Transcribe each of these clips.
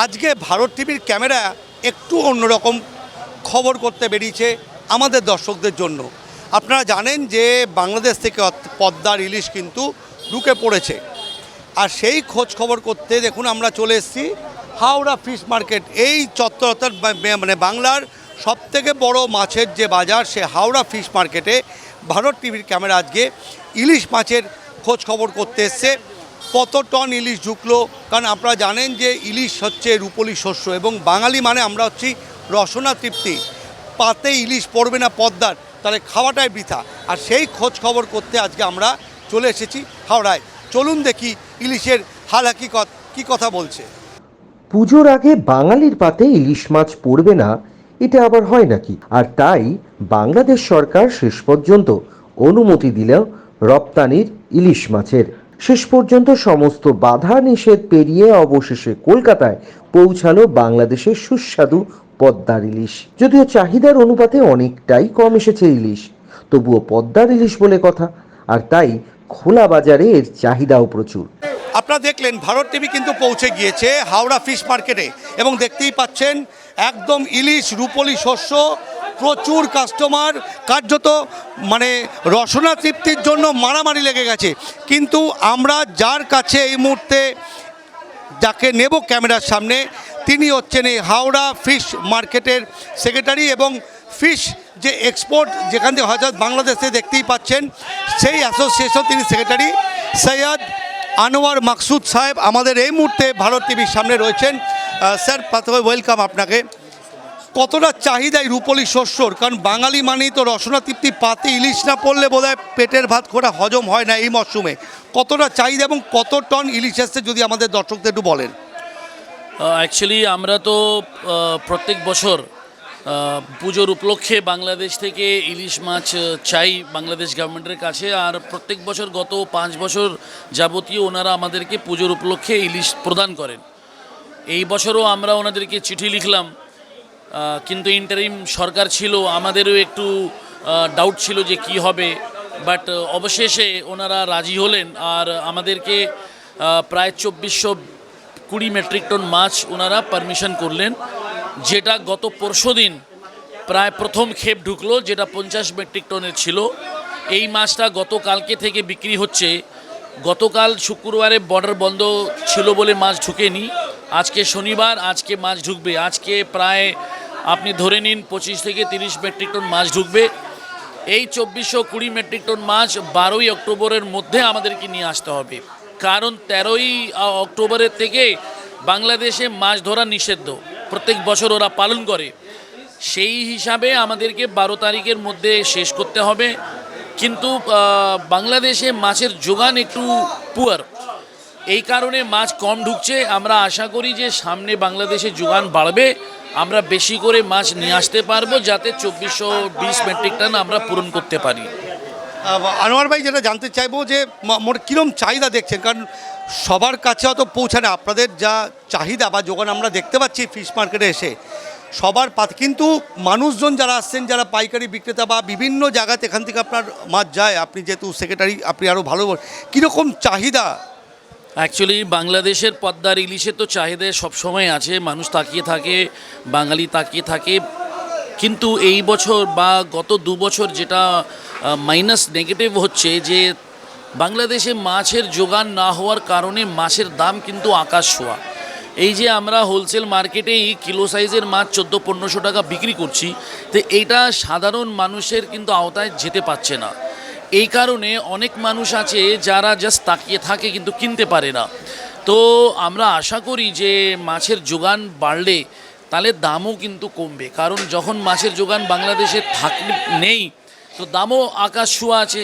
আজকে ভারত টিভির ক্যামেরা একটু অন্যরকম খবর করতে বেরিয়েছে আমাদের দর্শকদের জন্য। আপনারা জানেন যে বাংলাদেশ থেকে পদ্মার ইলিশ কিন্তু ঢুকে পড়েছে, আর সেই খোঁজ খবর করতে দেখুন আমরা চলে এসেছি হাওড়া ফিশ মার্কেট। এই চত্বর অর্থাৎ মানে বাংলার সবথেকে বড় মাছের যে বাজার, সে হাওড়া ফিশ মার্কেটে ভারত টিভির ক্যামেরা আজকে ইলিশ মাছের খোঁজ খবর করতে এসছে। কত টন ইলিশ ঢুকলো, কারণ আপনারা জানেন যে ইলিশ হচ্ছে রূপলি শস্য এবং বাঙালি মানে আমরা হচ্ছি রসনা তৃপ্তি। পাতে ইলিশ পড়বে না পদ্মার, তাহলে খাওয়াটাই বৃথা। আর সেই খোঁজ খবর করতে আজকে আমরা চলে এসেছি হাওড়ায়। চলুন দেখি ইলিশের হাল হাকিকত কী কথা বলছে। পুজোর আগে বাঙালির পাতে ইলিশ মাছ পড়বে না, এটা আবার হয় নাকি? আর তাই বাংলাদেশ সরকার শেষ পর্যন্ত অনুমতি দিল রপ্তানির ইলিশ মাছের। শেষ পর্যন্ত সমস্ত বাধা নিষেধ পেরিয়ে অবশেষে কলকাতায় পৌঁছালো বাংলাদেশের সুস্বাদু পদ্মার ইলিশ। যদিও চাহিদার অনুপাতে অনেকটাই কম এসেছে ইলিশ, তবুও পদ্মার ইলিশ বলে কথা, আর তাই খোলা বাজারে এর চাহিদাও প্রচুর। আপনারা দেখলেন ভারত টিভি কিন্তু পৌঁছে গিয়েছে হাওড়া ফিশ মার্কেটে এবং দেখতেই পাচ্ছেন একদম ইলিশ রূপলি শস্য, প্রচুর কাস্টমার, কার্যত মানে রসনা তৃপ্তির জন্য মারামারি লেগে গেছে। কিন্তু আমরা যার কাছে এই মুহূর্তে যাকে নেব ক্যামেরার সামনে, তিনি হচ্ছেন এই হাওড়া ফিশ মার্কেটের সেক্রেটারি এবং ফিশ যে এক্সপোর্ট যেখান থেকে হয়তো বাংলাদেশে দেখতেই পাচ্ছেন সেই অ্যাসোসিয়েশন তিনি সেক্রেটারি সৈয়দ আনোয়ার মাকসুদ সাহেব আমাদের এই মুহূর্তে ভারত টিভির সামনে রয়েছেন। স্যার প্রথমে ওয়েলকাম আপনাকে। কতটা চাহিদা এই রূপলি শস্যর, কারণ বাঙালি মানেই তো রসনা তৃপ্তি, পাতে ইলিশ না পড়লে বোধহয় পেটের ভাত খোরা হজম হয় না এই মরশুমে, কতটা চাহিদা এবং কত টন ইলিশ আসছে যদি আমাদের দর্শকদের একটু বলেন। অ্যাকচুয়ালি আমরা তো প্রত্যেক বছর পুজোর উপলক্ষে বাংলাদেশ থেকে ইলিশ মাছ চাই বাংলাদেশ গভর্নমেন্টের কাছে, আর প্রত্যেক বছর গত 5 বছর যাবতীয় ওনারা আমাদেরকে পুজোর উপলক্ষে ইলিশ প্রদান করেন। এই বছরও আমরা ওনাদেরকে চিঠি লিখলাম, কিন্তু ইন্টারিম সরকার ছিল, আমাদেরও একটু ডাউট ছিল যে কি হবে, বাট অবশেষে ওনারা রাজি হলেন আর আমাদেরকে প্রায় 2420 মেট্রিক টন মাছ ওনারা পারমিশন করলেন, যেটা গত পরশুদিন প্রায় প্রথম ক্ষেপ ঢুকলো, যেটা 50 মেট্রিক টনের ছিল। এই মাছটা গতকালকে থেকে বিক্রি হচ্ছে। গতকাল শুক্রবারে বর্ডার বন্ধ ছিল বলে মাছ ঢুকেনি, আজকে শনিবার, আজকে মাছ ঢুকবে। আজকে প্রায় আপনি ধরে নিন 25 থেকে 30 মেট্রিক টন মাছ ঢুকবে। এই 2420 মেট্রিক টন মাছ 12ই অক্টোবরের মধ্যে আমাদেরকে নিয়ে আসতে হবে, কারণ 13ই অক্টোবরের থেকে বাংলাদেশে মাছ ধরা নিষিদ্ধ, প্রত্যেক বছর ওরা পালন করে। সেই হিসাবে আমাদেরকে 12 তারিখের মধ্যে শেষ করতে হবে। কিন্তু বাংলাদেশে মাছের যোগান একটু পুয়ার, এই কারণে মাছ কম ঢুকছে। আমরা আশা করি যে সামনে বাংলাদেশে যোগান বাড়বে, আমরা বেশি করে মাছ নিয়ে আসতে পারবো, যাতে 2420 মেট্রিক টন আমরা পূরণ করতে পারি। আনোয়ার ভাই, যেটা জানতে চাইবো যে মোট কীরকম চাহিদা দেখছেন, কারণ সবার কাছে অত পৌঁছায় না আপনাদের যা চাহিদা বা যোগান আমরা দেখতে পাচ্ছি ফিশ মার্কেটে এসে সবার পাত, কিন্তু মানুষজন যারা আসছেন, যারা পাইকারি বিক্রেতা বা বিভিন্ন জায়গাতে এখান থেকে আপনার মাছ যায়, আপনি যেহেতু সেক্রেটারি আপনি আরও ভালো, কীরকম চাহিদা? অ্যাকচুয়ালি বাংলাদেশের পদ্মার ইলিশের তো চাহিদা সবসময় আছে, মানুষ তাকিয়ে থাকে, বাঙালি তাকিয়ে থাকে। কিন্তু এই বছর বা গত 2 বছর যেটা মাইনাস নেগেটিভ হচ্ছে যে বাংলাদেশে মাছের যোগান না হওয়ার কারণে মাছের দাম কিন্তু আকাশ ছোঁয়া। এই যে আমরা হোলসেল মার্কেটেই কিলো সাইজের মাছ 1400-1500 টাকা বিক্রি করছি, তো এইটা সাধারণ মানুষের কিন্তু আওতায় যেতে পারছে না। এই কারণে অনেক মানুষ আছে যারা জাস্ট তাকিয়ে থাকে কিন্তু কিনতে পারে না। তো আমরা আশা করি যে মাছের যোগান বাড়লে তাহলে দামও কিন্তু কমবে, কারণ যখন মাছের যোগান বাংলাদেশে নেই তো দামও আকাশ ছোঁয়া আছে।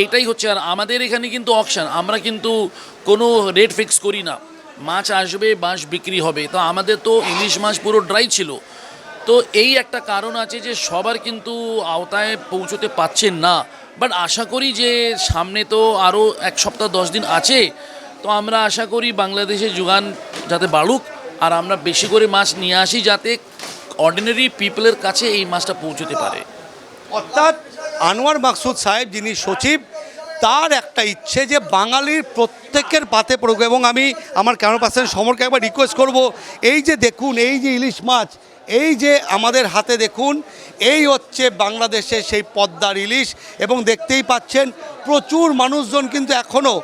এইটাই হচ্ছে। আর আমাদের এখানে কিন্তু অকশন, আমরা কিন্তু কোনো রেট ফিক্স করি না, মাছ আসবে মাছ বিক্রি হবে। তো আমাদের তো ইলিশ মাছ পুরো ড্রাই ছিল, তো এই একটা কারণ আছে যে সবার কিন্তু আওতায় পৌঁছতে পারছেন না। বাট আশা করি যে সামনে তো আরও 1 সপ্তাহ 10 দিন আছে, তো আমরা আশা করি বাংলাদেশের যোগান যাতে বাড়ুক আর আমরা বেশি করে মাছ নিয়ে আসি, যাতে অর্ডিনারি পিপলের কাছে এই মাছটা পৌঁছতে পারে। অর্থাৎ আনোয়ার মাকসুদ সাহেব যিনি সচিব তার একটা ইচ্ছে যে বাঙালির প্রত্যেকের পাতে পড়ুক। এবং আমি আমার ক্যামেরা পার্সন সমরকে একবার রিকোয়েস্ট করব, এই যে দেখুন, এই যে ইলিশ মাছ, এই যে আমাদের হাতে দেখুন, এই হচ্ছে বাংলাদেশের সেই পদ্মার ইলিশ। এবং দেখতেই পাচ্ছেন প্রচুর মানুষজন কিন্তু এখনও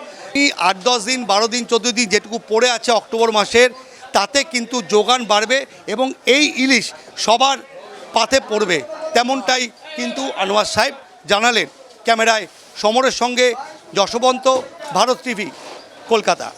8-10 দিন, 12 দিন, 14 দিন যেটুকু পড়ে আছে অক্টোবর মাসের, তাতে কিন্তু যোগান বাড়বে এবং এই ইলিশ সবার পাতে পড়বে, তেমনটাই কিন্তু আনোয়ার সাহেব জানালেন। ক্যামেরায় সমরের সঙ্গে যশবন্ত, ভারত টিভি, কলকাতা।